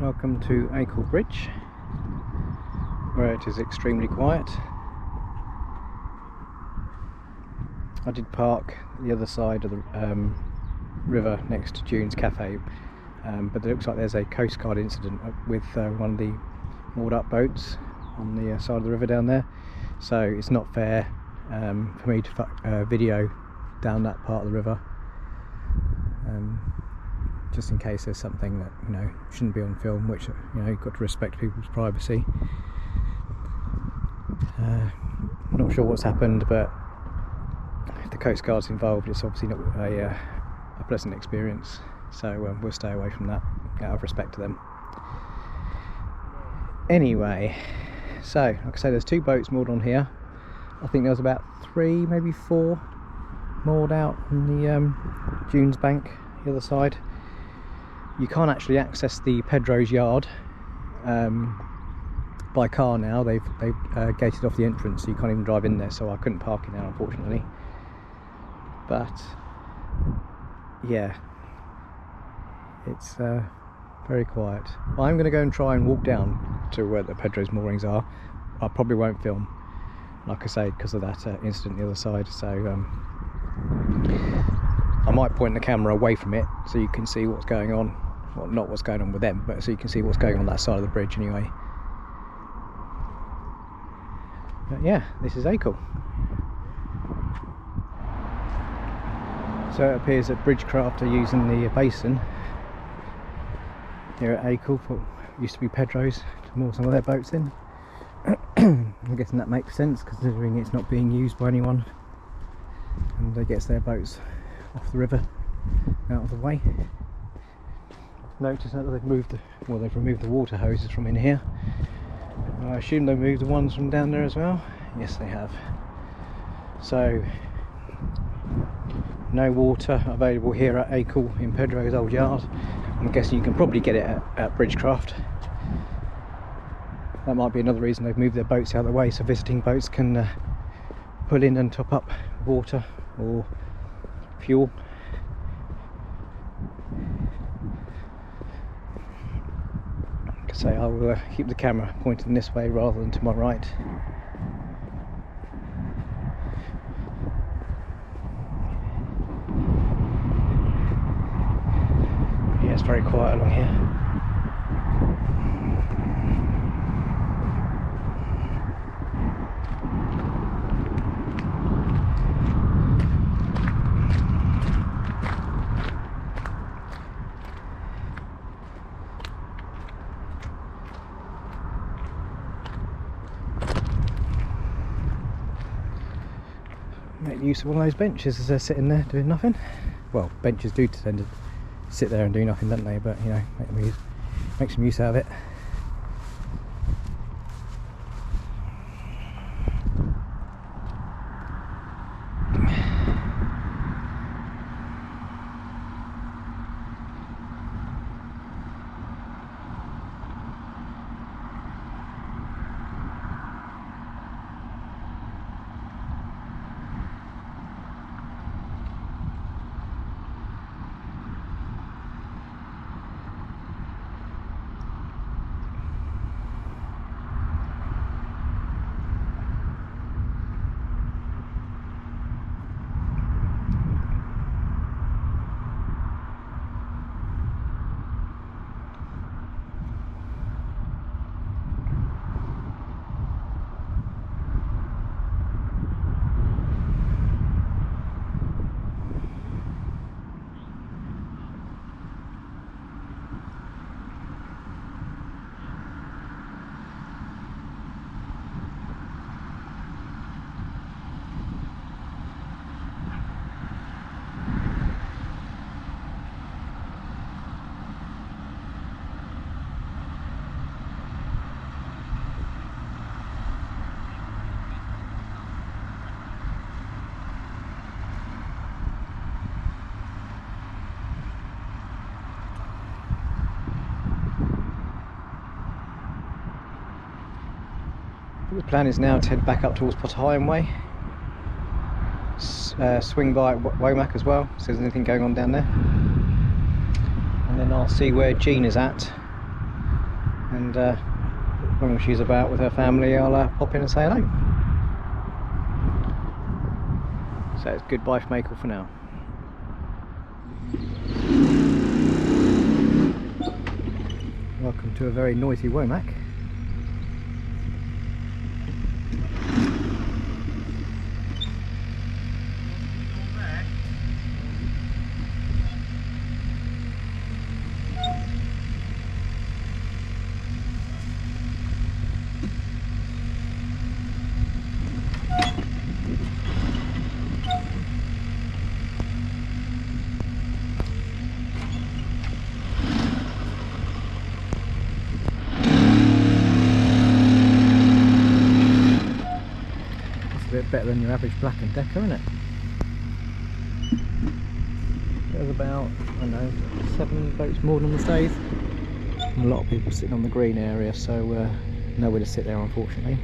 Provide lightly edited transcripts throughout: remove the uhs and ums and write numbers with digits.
Welcome to Acor Bridge, where it is extremely quiet. I did park the other side of the river next to June's Cafe, but it looks like there's a Coast Guard incident with one of the moored up boats on the side of the river down there, so it's not fair for me to video down that part of the river, just in case there's something that, you know, shouldn't be on film, which, you know, you've got to respect people's privacy. Not sure what's happened, but if the Coast Guard's involved, it's obviously not a pleasant experience, so we'll stay away from that out of respect to them. Anyway, so like I say, there's two boats moored on here. I think there was about 3, maybe 4 moored out on the June's bank, the other side. You can't actually access the Pedro's yard by car now. They've gated off the entrance, so you can't even drive in there, so I couldn't park in there, unfortunately. But yeah, it's very quiet. I'm going to go and try and walk down to where the Pedro's moorings are. I probably won't film, like I say, because of that incident the other side, so I might point the camera away from it so you can see what's going on. Well, not what's going on with them, but so you can see what's going on that side of the bridge anyway. But yeah, this is Acor. So it appears that Brinkcraft are using the basin here at Acor for used to be Pedro's to moor some of their boats in. I'm guessing that makes sense, considering it's not being used by anyone and they get their boats off the river, out of the way. Notice that they've removed the water hoses from in here. I assume they've moved the ones from down there as well. Yes, they have. So no water available here at Acor in Pedro's old yard. I'm guessing you can probably get it at Brinkcraft. That might be another reason they've moved their boats out of the way, so visiting boats can pull in and top up water or fuel. So I will keep the camera pointing this way rather than to my right. Yeah, it's very quiet along here. Make use of one of those benches as they're sitting there doing nothing. Well, benches do tend to sit there and do nothing, don't they? But, you know, make some use out of it. The plan is now to head back up towards Potter Way, swing by Womack as well, see if there's anything going on down there, and then I'll see where Jean is at and as long as she's about with her family, I'll pop in and say hello. So it's goodbye from Acor for now. Welcome to a very noisy Womack. Better than your average Black & Decker, isn't it? There's about, I don't know, 7 boats moored on the stays. And a lot of people sitting on the green area, so nowhere to sit there, unfortunately.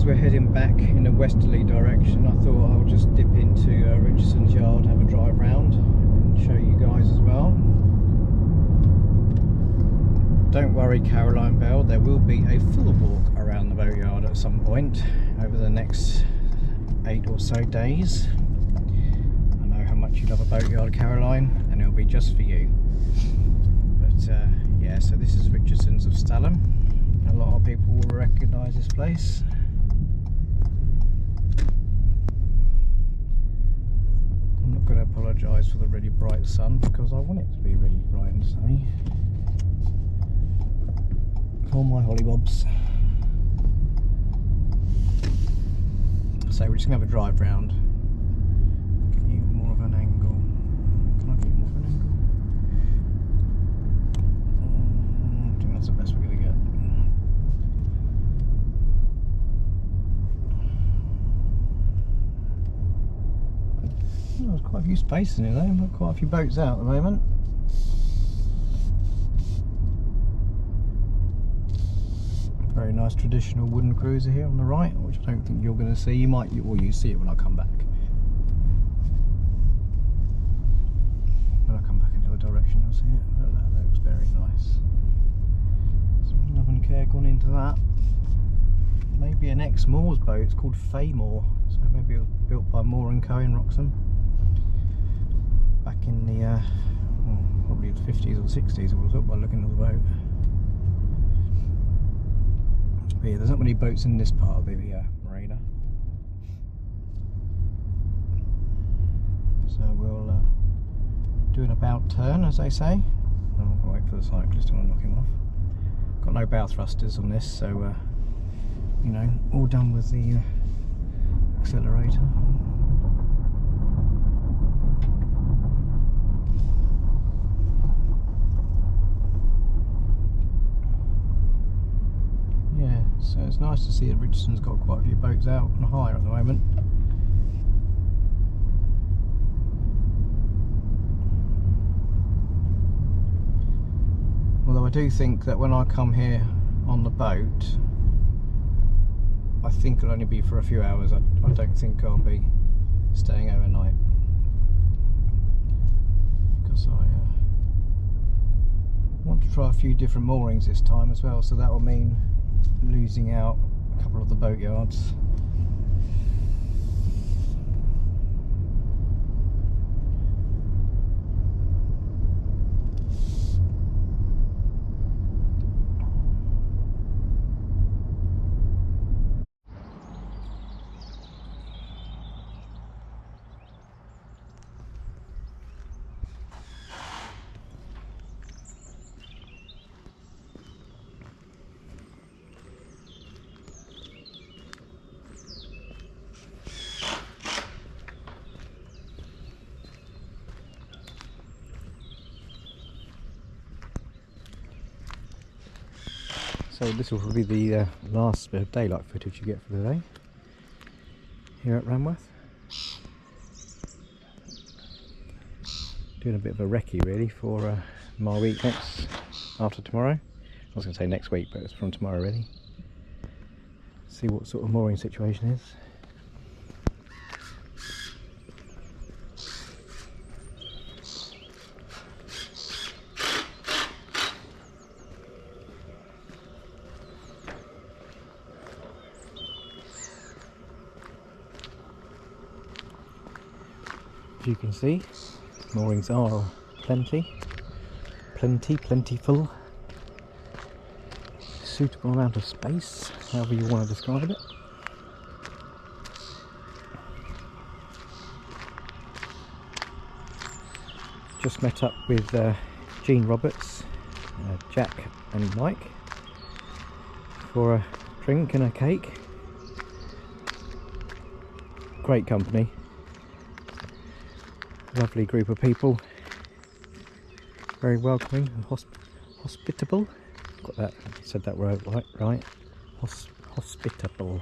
We're heading back in a westerly direction. I thought I'll just dip into Richardson's yard, have a drive round and show you guys as well. Don't worry, Caroline Bell, there will be a full walk around the boatyard at some point over the next 8 or so days. I know how much you love a boatyard, Caroline, and it'll be just for you. But yeah, so this is Richardson's of Stalham. A lot of people will recognise this place. I'm not going to apologise for the really bright sun because I want it to be really bright and sunny for my hollybobs. So we're just going to have a drive round, give you more of an angle. Can I get more of an angle? I think that's the best we're going to get. There's quite a few spaces in here though, I've got quite a few boats out at the moment. Very nice traditional wooden cruiser here on the right, which I don't think you're going to see. You might, or you see it when I come back. When I come back in the other direction you'll see it, but that looks very nice. Some love and care gone into that. Maybe an ex-Moore's boat, it's called Faymore, so maybe it was built by Moore & Co in Wroxham back in the well, probably the 50s or 60s. I was up by looking at the boat. But yeah, there's not many boats in this part of the marina, so we'll do an about turn, as they say. I'll wait for the cyclist, I want to knock him off. Got no bow thrusters on this, so you know, all done with the accelerator. Yeah, so it's nice to see that Richardson's got quite a few boats out on hire at the moment. Although I do think that when I come here on the boat, I think it'll only be for a few hours. I don't think I'll be staying overnight, because I want to try a few different moorings this time as well, so that will mean losing out a couple of the boatyards. So this will be the last bit of daylight footage you get for the day here at Ranworth. doing a bit of a recce really for my week after tomorrow. I was going to say next week, but it's from tomorrow really. See what sort of mooring situation is. As you can see, moorings are plentiful. Suitable amount of space, however you want to describe it. Just met up with Jean Roberts, Jack and Mike for a drink and a cake. Great company. Lovely group of people, very welcoming and hospitable. Got that, said that word right. Hospitable.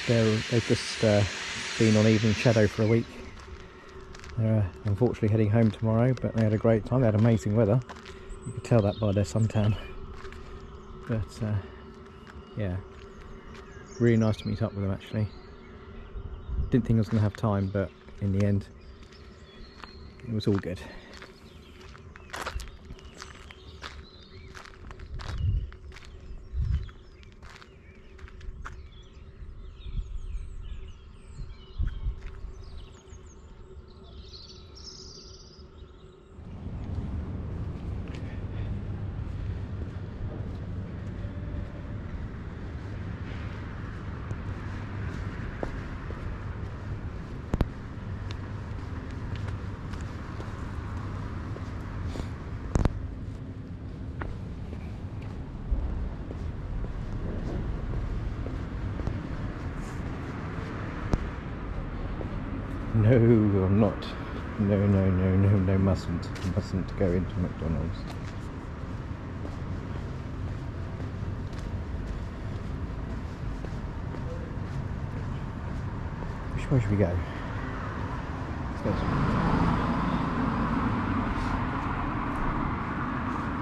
They've just been on evening shadow for a week. They're unfortunately heading home tomorrow, but they had a great time. They had amazing weather. You could tell that by their suntan. But yeah, really nice to meet up with them actually. Didn't think I was going to have time, but in the end it was all good. No, I'm not. No, mustn't go into McDonald's. Which way should we go? Let's go.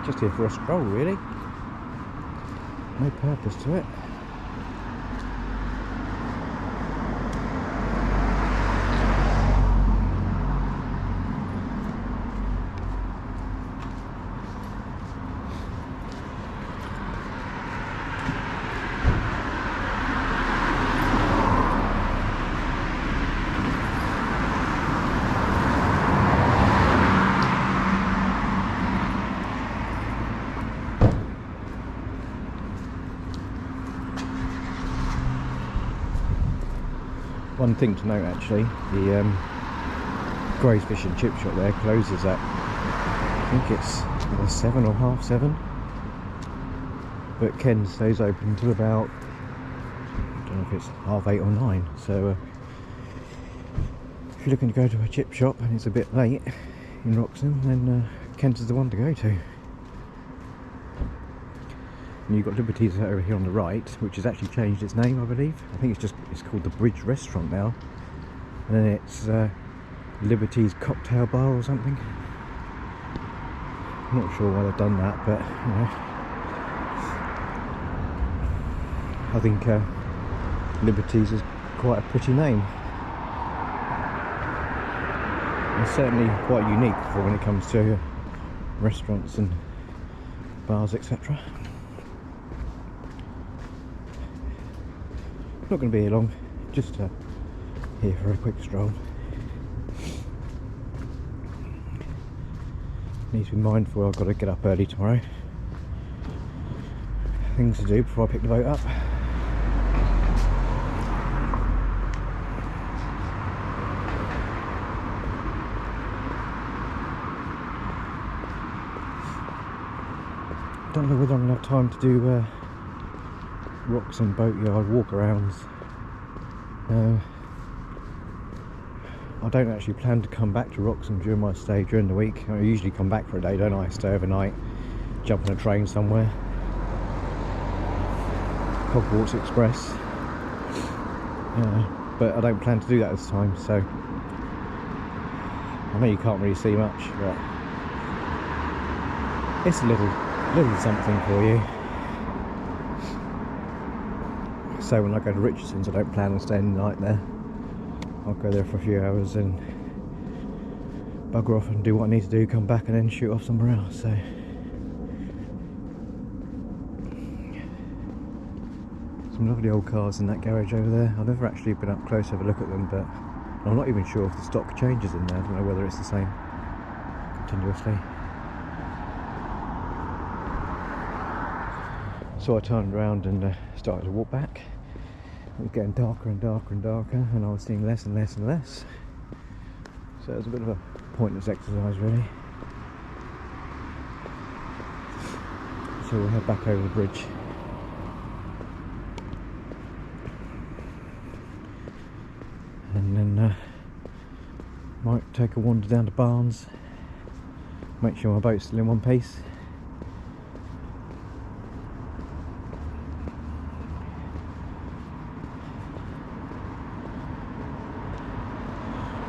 Just here for a stroll, really. No purpose to it. One thing to note actually, the Gray's Fish and Chip Shop there closes at, I think it's 7 or half 7, but Ken stays open until about, I don't know if it's half 8 or 9, so if you're looking to go to a chip shop and it's a bit late in Wroxham, then Kent's is the one to go to. And you've got Liberty's over here on the right, which has actually changed its name, I believe. I think it's called the Bridge Restaurant now. And then it's Liberty's Cocktail Bar or something. I'm not sure why they've done that, but you know, I think Liberty's is quite a pretty name. It's certainly quite unique for when it comes to restaurants and bars, etc. Not going to be here long, just here for a quick stroll. Need to be mindful I've got to get up early tomorrow. Things to do before I pick the boat up. Don't know whether I'm going to have time to do Wroxham boatyard walk-arounds. I don't actually plan to come back to Wroxham during my stay during the week. I usually come back for a day, don't I? Stay overnight, jump on a train somewhere. Hogwarts Express. But I don't plan to do that this time, so I know you can't really see much, but it's a little something for you. So when I go to Richardson's, I don't plan on staying the night there. I'll go there for a few hours and bugger off and do what I need to do, come back and then shoot off somewhere else. So some lovely old cars in that garage over there. I've never actually been up close to have a look at them, but I'm not even sure if the stock changes in there. I don't know whether it's the same continuously. So I turned around and started to walk back. It was getting darker and darker and darker, and I was seeing less and less and less. So it was a bit of a pointless exercise, really. So we'll head back over the bridge. And then might take a wander down to Barnes, make sure my boat's still in one piece.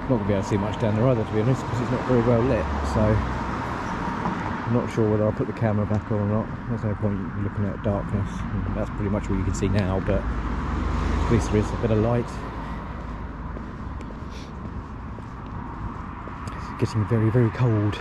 Not going to be able to see much down there either, to be honest, because it's not very well lit, so I'm not sure whether I'll put the camera back on or not. There's no point in looking at darkness, and that's pretty much all you can see now, but at least there is a bit of light. It's getting very, very cold.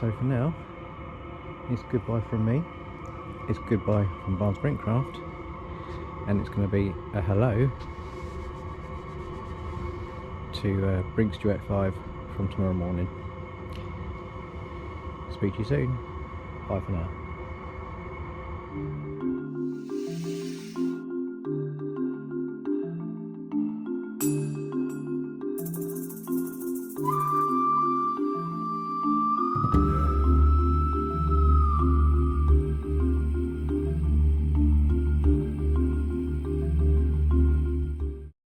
So for now, it's goodbye from me. It's goodbye from Barnes Brinkcraft, and it's going to be a hello to Brinks Duet 5 from tomorrow morning. Speak to you soon. Bye for now.